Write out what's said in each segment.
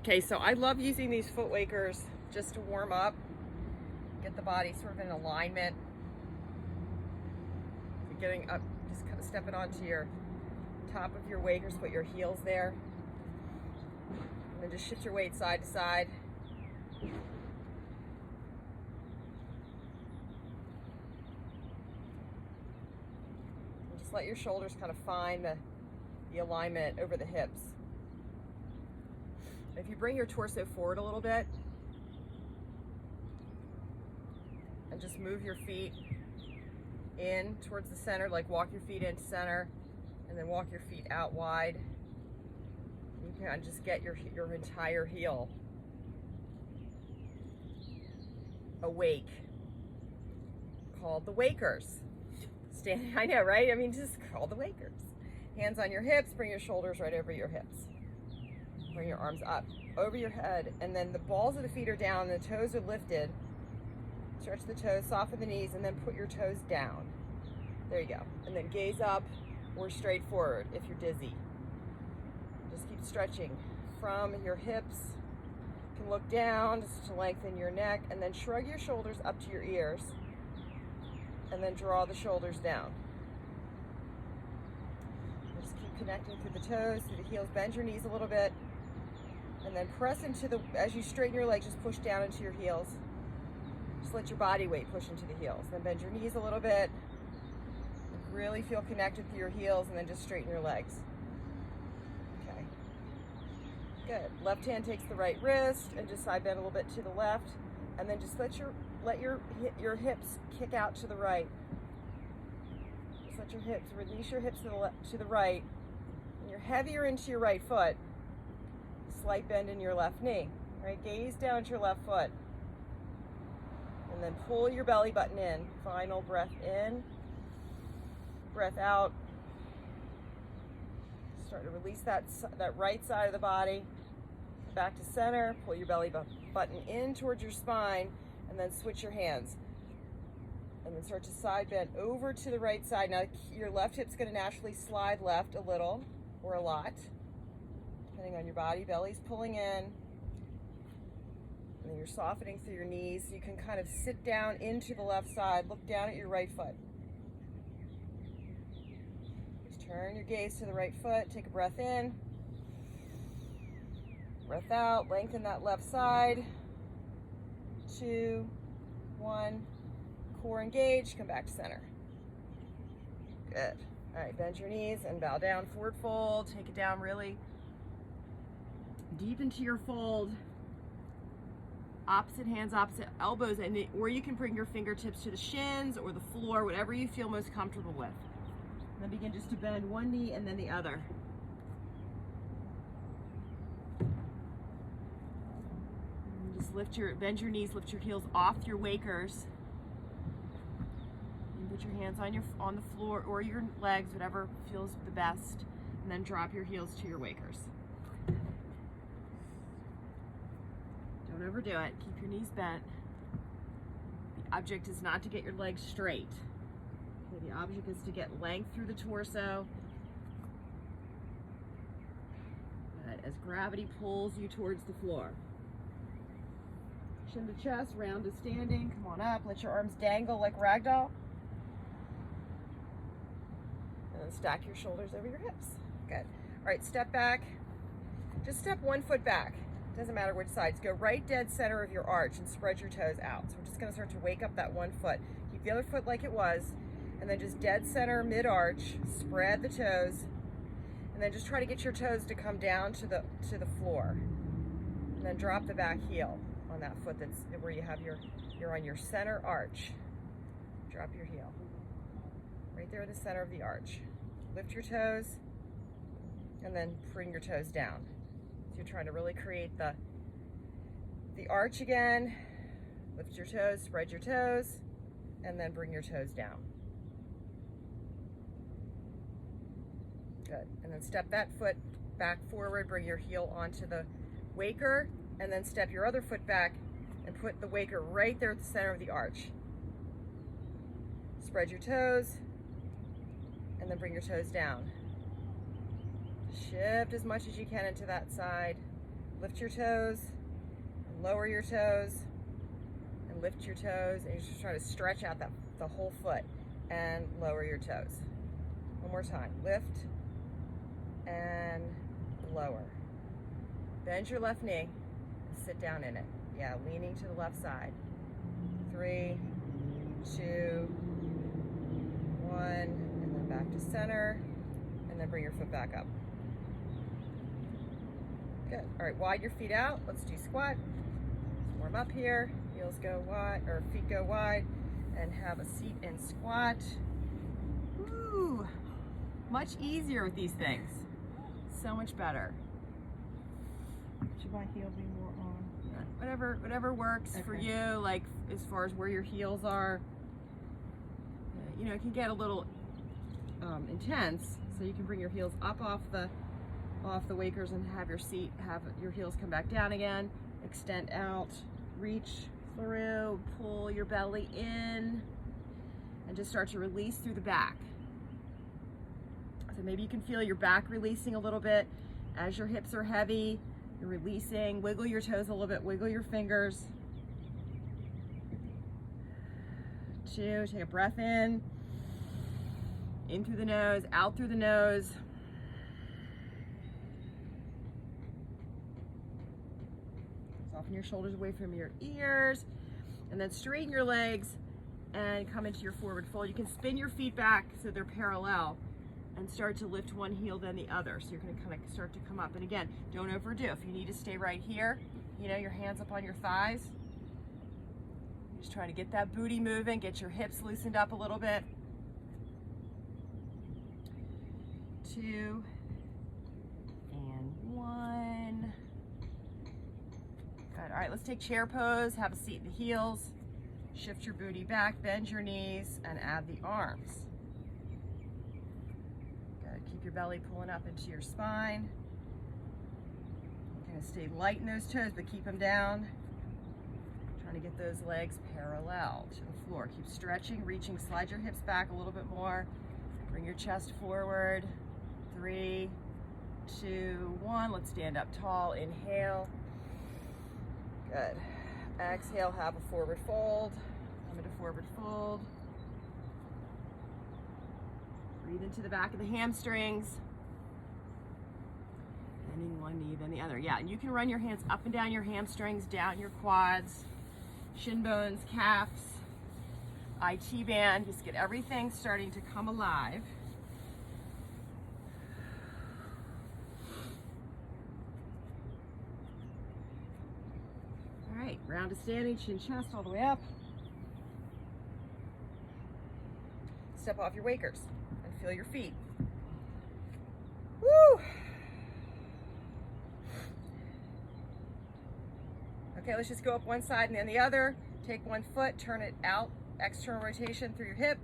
Okay, so I love using these foot wakers just to warm up, get the body sort of in alignment. You're getting up, just kind of stepping onto your top of your wakers, put your heels there, and then just shift your weight side to side. And just let your shoulders kind of find the alignment over the hips. If you bring your torso forward a little bit and just move your feet in towards the center, like walk your feet into center and then walk your feet out wide, you can just get your entire heel awake, called the wakers. I know, right? I mean, just call the wakers. Hands on your hips, bring your shoulders right over your hips. Bring your arms up over your head, and then the balls of the feet are down, the toes are lifted. Stretch the toes, soften the knees, and then put your toes down. There you go. And then gaze up or straight forward if you're dizzy. Just keep stretching from your hips. You can look down just to lengthen your neck, and then shrug your shoulders up to your ears, and then draw the shoulders down. Just keep connecting through the toes, through the heels. Bend your knees a little bit. And then press into as you straighten your legs, just push down into your heels. Just let your body weight push into the heels. Then bend your knees a little bit. Really feel connected through your heels, and then just straighten your legs. Okay. Good. Left hand takes the right wrist and just side bend a little bit to the left. And then just let your hips kick out to the right. Just let your hips, release your hips to the right. And you're heavier into your right foot. Slight bend in your left knee, right? Gaze down at your left foot. And then pull your belly button in. Final breath in, breath out. Start to release that right side of the body. Back to center, pull your belly button in towards your spine, and then switch your hands. And then start to side bend over to the right side. Now your left hip's gonna naturally slide left a little or a lot, depending on your body. Belly's pulling in, and then you're softening through your knees. You can kind of sit down into the left side, look down at your right foot. Just turn your gaze to the right foot, take a breath in, breath out, lengthen that left side. 2, 1, core engaged, come back to center. Good. All right, bend your knees and bow down, forward fold, take it down really deep into your fold. Opposite hands, opposite elbows, or you can bring your fingertips to the shins or the floor, whatever you feel most comfortable with. And then begin just to bend one knee and then the other. And just bend your knees, lift your heels off your wakers. And put your hands on the floor or your legs, whatever feels the best. And then drop your heels to your wakers. Don't overdo it. Keep your knees bent. The object is not to get your legs straight. Okay, the object is to get length through the torso. Good. As gravity pulls you towards the floor. Chin to chest, round to standing. Come on up. Let your arms dangle like ragdoll. And then stack your shoulders over your hips. Good. All right, step back. Just step one foot back. Doesn't matter which sides. Go right dead center of your arch and spread your toes out. So we're just going to start to wake up that one foot. Keep the other foot like it was, and then just dead center, mid-arch, spread the toes, and then just try to get your toes to come down to the floor. And then drop the back heel on that foot that's where you have you're on your center arch. Drop your heel. Right there in the center of the arch. Lift your toes, and then bring your toes down. You're trying to really create the arch again. Lift your toes, spread your toes, and then bring your toes down. Good. And then step that foot back forward, bring your heel onto the waker, and then step your other foot back and put the waker right there at the center of the arch. Spread your toes, and then bring your toes down. Shift as much as you can into that side. Lift your toes, and lower your toes, and lift your toes, and you just try to stretch out the whole foot, and lower your toes. One more time, lift, and lower. Bend your left knee, and sit down in it. Yeah, leaning to the left side. 3, 2, 1, and then back to center, and then bring your foot back up. Good. All right, widen your feet out. Let's do squat. Let's warm up here. Heels go wide, or feet go wide, and have a seat and squat. Woo! Much easier with these things. So much better. Should my heel be more on? Whatever works for you, like as far as where your heels are. You know, it can get a little intense, so you can bring your heels up off the wakers and have your heels come back down again. Extend out, reach through, pull your belly in, and just start to release through the back. So maybe you can feel your back releasing a little bit as your hips are heavy. You're releasing. Wiggle your toes a little bit, wiggle your fingers. 2, take a breath in through the nose, out through the nose. Soften your shoulders away from your ears, and then straighten your legs and come into your forward fold. You can spin your feet back so they're parallel and start to lift one heel then the other. So you're gonna kind of start to come up. And again, don't overdo. If you need to stay right here, you know, your hands up on your thighs. You're just trying to get that booty moving, get your hips loosened up a little bit. 2, and 1. Good, all right, let's take chair pose, have a seat in the heels, shift your booty back, bend your knees, and add the arms. Good, keep your belly pulling up into your spine. You're gonna stay light in those toes, but keep them down. Trying to get those legs parallel to the floor. Keep stretching, reaching, slide your hips back a little bit more. Bring your chest forward. 3, 2, 1. Let's stand up tall. Inhale. Good. Exhale, have a forward fold. Come into forward fold. Breathe into the back of the hamstrings. Bending one knee, then the other. Yeah, and you can run your hands up and down your hamstrings, down your quads, shin bones, calves, IT band. Just get everything starting to come alive. All right, round to standing, chin, chest, all the way up. Step off your wakers and feel your feet. Woo! Okay, let's just go up one side and then the other. Take one foot, turn it out, external rotation through your hip.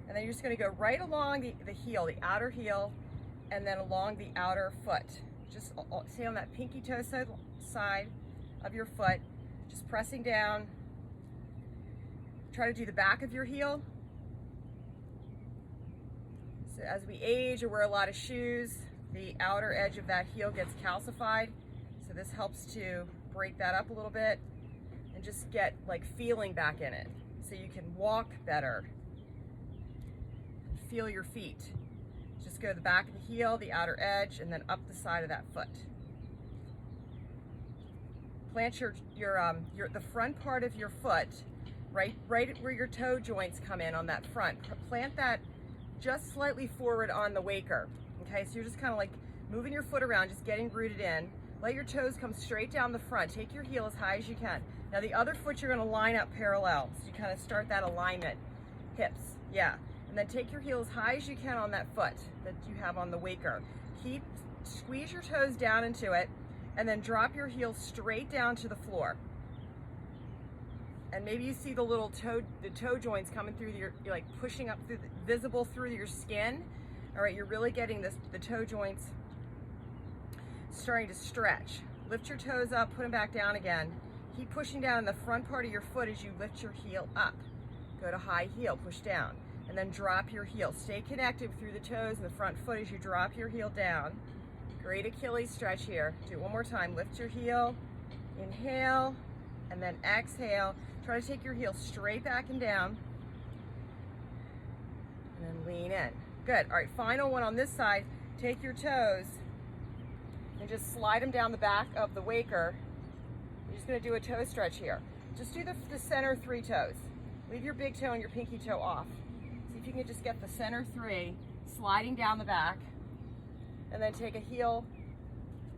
And then you're just gonna go right along the heel, the outer heel, and then along the outer foot. Just stay on that pinky toe side of your foot, just pressing down. Try to do the back of your heel. So as we age or wear a lot of shoes, the outer edge of that heel gets calcified. So this helps to break that up a little bit and just get like feeling back in it. So you can walk better. Feel your feet. Just go the back of the heel, the outer edge, and then up the side of that foot. Plant the front part of your foot, right where your toe joints come in on that front. Plant that just slightly forward on the waker. Okay, so you're just kind of like moving your foot around, just getting rooted in. Let your toes come straight down the front. Take your heel as high as you can. Now the other foot you're going to line up parallel. So you kind of start that alignment. Hips, yeah. And then take your heel as high as you can on that foot that you have on the waker. Squeeze your toes down into it, and then drop your heel straight down to the floor. And maybe you see the little toe joints coming through you're like pushing up through visible through your skin. All right, you're really getting the toe joints starting to stretch. Lift your toes up, put them back down again. Keep pushing down in the front part of your foot as you lift your heel up. Go to high heel, push down, and then drop your heel. Stay connected through the toes and the front foot as you drop your heel down. Great Achilles stretch here. Do it one more time. Lift your heel, inhale, and then exhale. Try to take your heel straight back and down, and then lean in. Good. All right, final one on this side. Take your toes and just slide them down the back of the waker. You're just going to do a toe stretch here. Just do the center 3 toes. Leave your big toe and your pinky toe off. See if you can just get the center 3 sliding down the back, and then take a heel,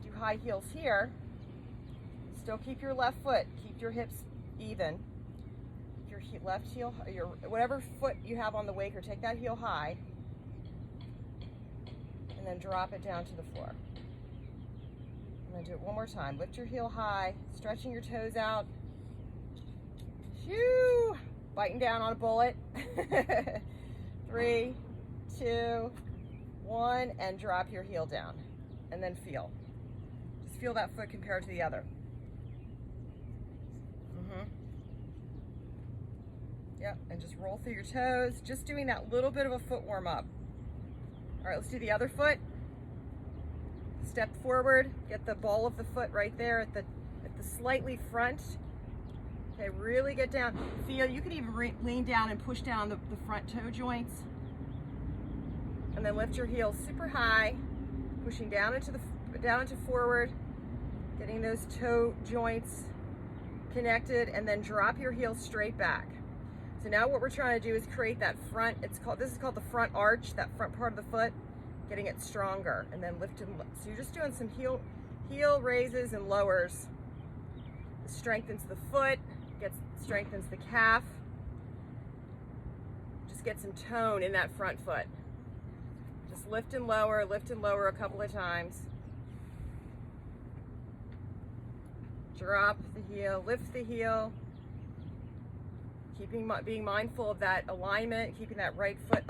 do high heels here. Still keep your left foot, keep your hips even. Your left heel, your whatever foot you have on the waker, take that heel high, and then drop it down to the floor. And then do it one more time. Lift your heel high, stretching your toes out. Shoo! Biting down on a bullet. 3, 2, 1, and drop your heel down. And then feel. Just feel that foot compared to the other. Yep, and just roll through your toes. Just doing that little bit of a foot warm up. All right, let's do the other foot. Step forward, get the ball of the foot right there at the slightly front. Okay, really get down. Feel, you can even lean down and push down the front toe joints. And then lift your heels super high, pushing down into forward, getting those toe joints connected, and then drop your heels straight back. So now what we're trying to do is create that front, this is called the front arch, that front part of the foot, getting it stronger, and then lift and lift. So you're just doing some heel raises and lowers. It strengthens the foot, strengthens the calf. Just get some tone in that front foot. Just lift and lower a couple of times. Drop the heel, lift the heel. Being mindful of that alignment, keeping that right foot,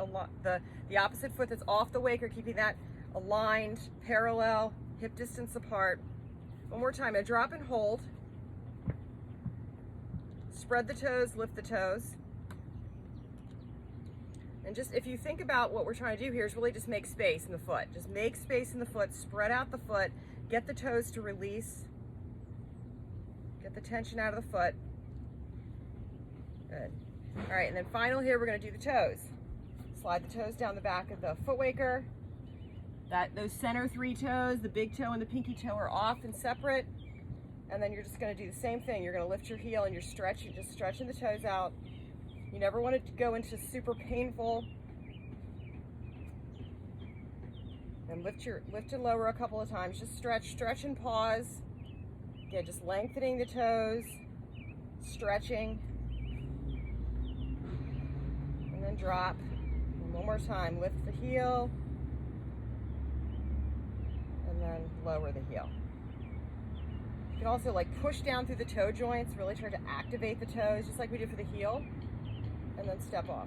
the opposite foot that's off the waker, keeping that aligned, parallel, hip distance apart. One more time, a drop and hold. Spread the toes, lift the toes. And just, if you think about what we're trying to do here, is really just make space in the foot. Just make space in the foot, spread out the foot, get the toes to release, get the tension out of the foot. Good. All right, and then final here, we're going to do the toes. Slide the toes down the back of the foot waker. Those center 3 toes, the big toe and the pinky toe, are off and separate. And then you're just going to do the same thing. You're going to lift your heel and you're just stretching the toes out. You never want to go into super painful. And lift and lower a couple of times. Just stretch and pause. Again, just lengthening the toes, stretching. And then drop. And one more time, lift the heel. And then lower the heel. You can also push down through the toe joints, really try to activate the toes, just like we did for the heel, and then step off.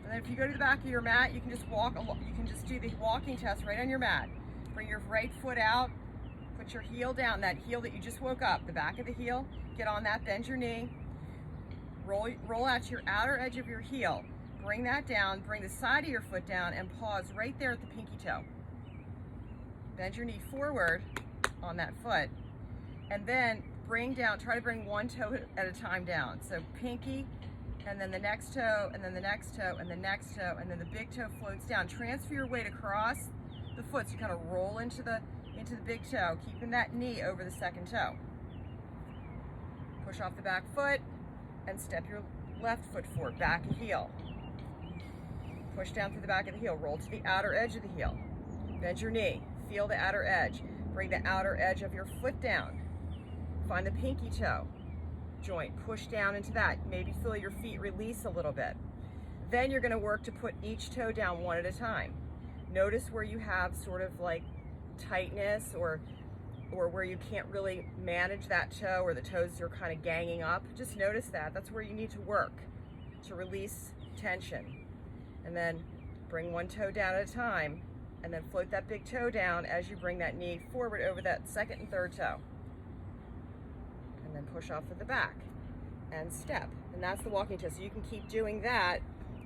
And then if you go to the back of your mat, you can just do the walking test right on your mat. Bring your right foot out, put your heel down, that heel that you just woke up, the back of the heel, get on that, bend your knee, roll out to your outer edge of your heel, bring that down, bring the side of your foot down, and pause right there at the pinky toe. Bend your knee forward on that foot. And then try to bring one toe at a time down. So pinky, and then the next toe, and then the next toe, and the next toe, and then the big toe floats down. Transfer your weight across the foot so you kind of roll into the big toe, keeping that knee over the second toe. Push off the back foot and step your left foot forward, back of heel. Push down through the back of the heel, roll to the outer edge of the heel. Bend your knee, feel the outer edge. Bring the outer edge of your foot down. Find the pinky toe joint, push down into that. Maybe feel your feet release a little bit. Then you're going to work to put each toe down one at a time. Notice where you have sort of tightness or where you can't really manage that toe, or the toes are kind of ganging up. Just notice that. That's where you need to work to release tension. And then bring one toe down at a time, and then float that big toe down as you bring that knee forward over that second and third toe. And then push off with the back and step. And that's the walking test. So you can keep doing that,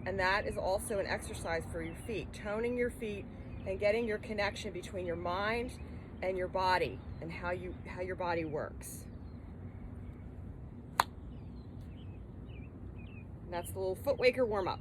and that is also an exercise for your feet, toning your feet, and getting your connection between your mind and your body and how your body works. And that's the little foot waker warm-up.